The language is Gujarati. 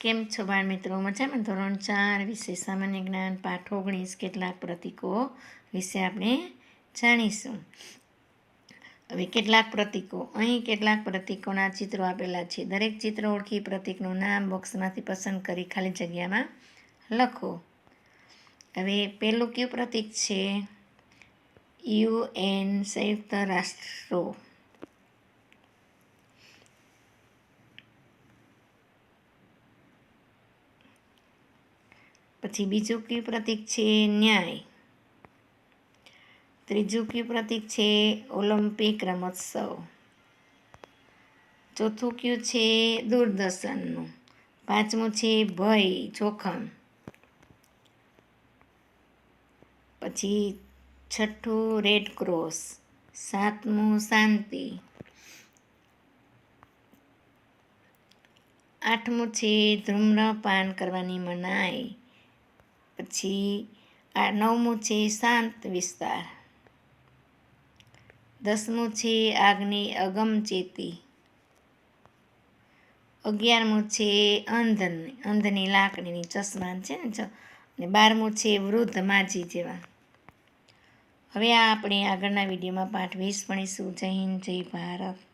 કેમ છો બાળ મિત્રો? મજામાં? ધોરણ 4 વિષય સામાન્ય જ્ઞાન પાઠ 19 કેટલાક પ્રતીકો વિશે આપણે જાણીશું. હવે કેટલાક પ્રતીકો, અહીં કેટલાક પ્રતીકોના ચિત્રો આપેલા છે. દરેક ચિત્ર ઓળખી પ્રતીકનું નામ બોક્સમાંથી પસંદ કરી ખાલી જગ્યામાં લખો. હવે પહેલું કયું પ્રતીક છે? UN, સંયુક્ત રાષ્ટ્રો. પછી બીજું કયું પ્રતીક છે? ન્યાય. ત્રીજું કયું પ્રતીક છે? ઓલિમ્પિક રમોત્સવ. ચોથું કયું છે? દૂરદર્શનનું. પાંચમું છે ભય, જોખમ. પછી છઠ્ઠું રેડ ક્રોસ. સાતમું શાંતિ. આઠમું છે ધૂમ્રપાન કરવાની મનાઈ. પછી નવમું છે શાંત વિસ્તાર. 10મું છે આગની અગમચેતી. 11મું છે અંધની લાકડીની ચશ્મા છે ને. અને 12મું છે વૃદ્ધ માજી જેવા. હવે આપણે આગળના વિડીયોમાં પાઠ 20 ભણીશું. જય હિન્દ, જય ભારત.